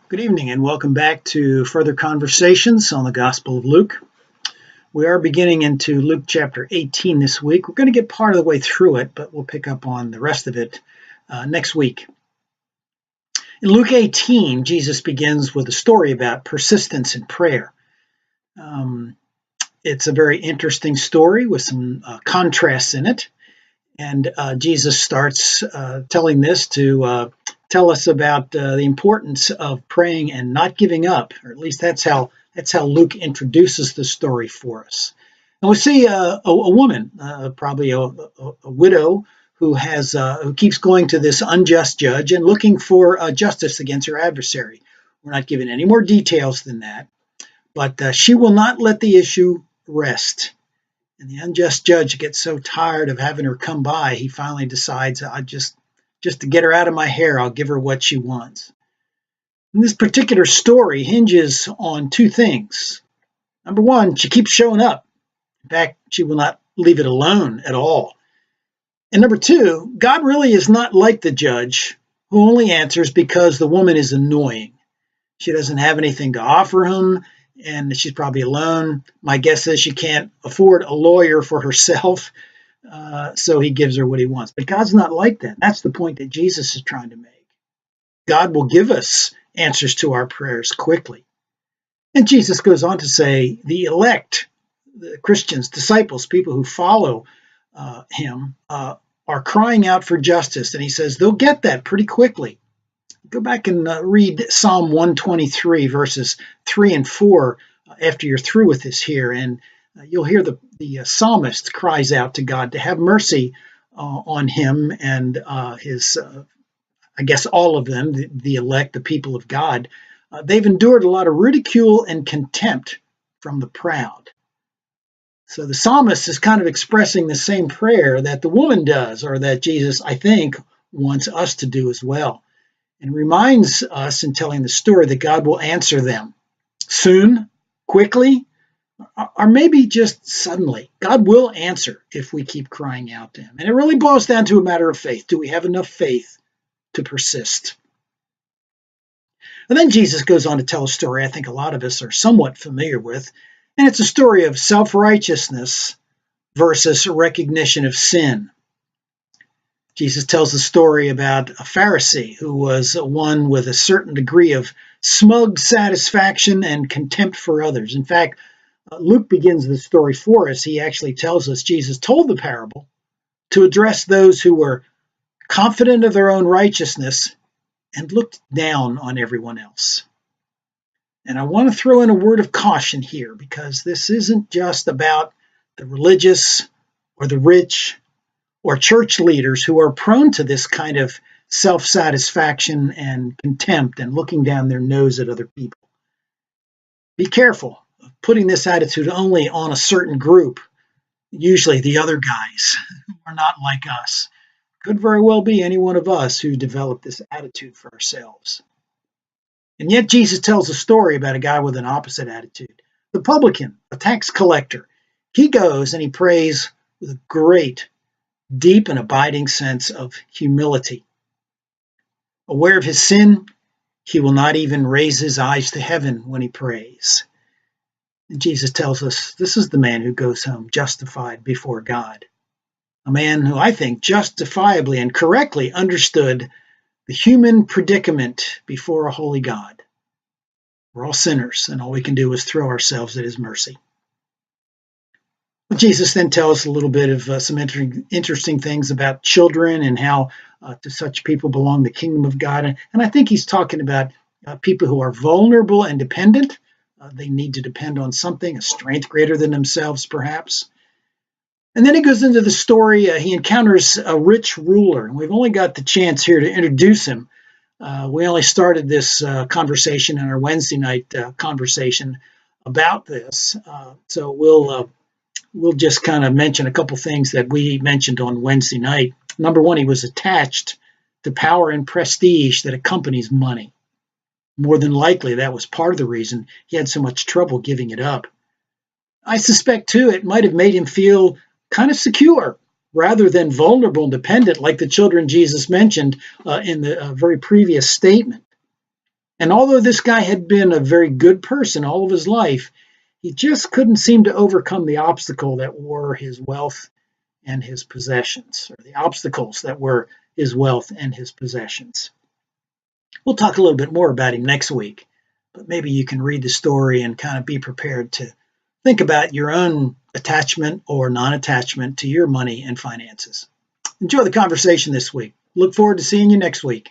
Good evening and welcome back to further conversations on the Gospel of Luke. We are beginning into Luke chapter 18 this week. We're going to get part of the way through it, but we'll pick up on the rest of it next week. In Luke 18, Jesus begins with a story about persistence in prayer. It's a very interesting story with some contrasts in it. And Jesus starts telling this to tell us about the importance of praying and not giving up, or at least that's how Luke introduces the story for us. And we see a woman, probably a widow, who keeps going to this unjust judge and looking for justice against her adversary. We're not given any more details than that, but she will not let the issue rest. And the unjust judge gets so tired of having her come by, he finally decides, just to get her out of my hair, I'll give her what she wants. And this particular story hinges on two things. Number one, she keeps showing up. In fact, she will not leave it alone at all. And number two, God really is not like the judge who only answers because the woman is annoying. She doesn't have anything to offer him, and she's probably alone. My guess is she can't afford a lawyer for herself, so he gives her what he wants. But God's not like that. That's the point that Jesus is trying to make. God will give us answers to our prayers quickly. And Jesus goes on to say the elect, the Christians, disciples, people who follow him, are crying out for justice. And he says they'll get that pretty quickly. Go back and read Psalm 123, verses 3 and 4, after you're through with this here, and you'll hear the psalmist cries out to God to have mercy on him and I guess all of them, the elect, the people of God. They've endured a lot of ridicule and contempt from the proud. So the psalmist is kind of expressing the same prayer that the woman does, or that Jesus, I think, wants us to do as well. And reminds us in telling the story that God will answer them soon, quickly, or maybe just suddenly. God will answer if we keep crying out to him. And it really boils down to a matter of faith. Do we have enough faith to persist? And then Jesus goes on to tell a story I think a lot of us are somewhat familiar with, and it's a story of self-righteousness versus recognition of sin. Jesus tells the story about a Pharisee who was one with a certain degree of smug satisfaction and contempt for others. In fact, Luke begins the story for us. He actually tells us Jesus told the parable to address those who were confident of their own righteousness and looked down on everyone else. And I want to throw in a word of caution here, because this isn't just about the religious or the rich or church leaders who are prone to this kind of self-satisfaction and contempt and looking down their nose at other people. Be careful of putting this attitude only on a certain group, usually the other guys who are not like us. Could very well be any one of us who develop this attitude for ourselves. And yet Jesus tells a story about a guy with an opposite attitude. The publican, a tax collector, he goes and he prays with a great, deep and abiding sense of humility. Aware of his sin, he will not even raise his eyes to heaven when he prays. And Jesus tells us this is the man who goes home justified before God. A man who I think justifiably and correctly understood the human predicament before a holy God. We're all sinners, and all we can do is throw ourselves at his mercy. Jesus then tells a little bit of some interesting things about children and how to such people belong the kingdom of God. And I think he's talking about people who are vulnerable and dependent. They need to depend on something, a strength greater than themselves, perhaps. And then he goes into the story. He encounters a rich ruler. And we've only got the chance here to introduce him. We only started this conversation in our Wednesday night conversation about this. So we'll just kind of mention a couple things that we mentioned on Wednesday night. Number one, he was attached to power and prestige that accompanies money. More than likely, that was part of the reason he had so much trouble giving it up. I suspect, too, it might have made him feel kind of secure rather than vulnerable and dependent like the children Jesus mentioned in the very previous statement. And although this guy had been a very good person all of his life, he just couldn't seem to overcome the obstacle that were his wealth and his possessions, or the obstacles that were his wealth and his possessions. We'll talk a little bit more about him next week, but maybe you can read the story and kind of be prepared to think about your own attachment or non-attachment to your money and finances. Enjoy the conversation this week. Look forward to seeing you next week.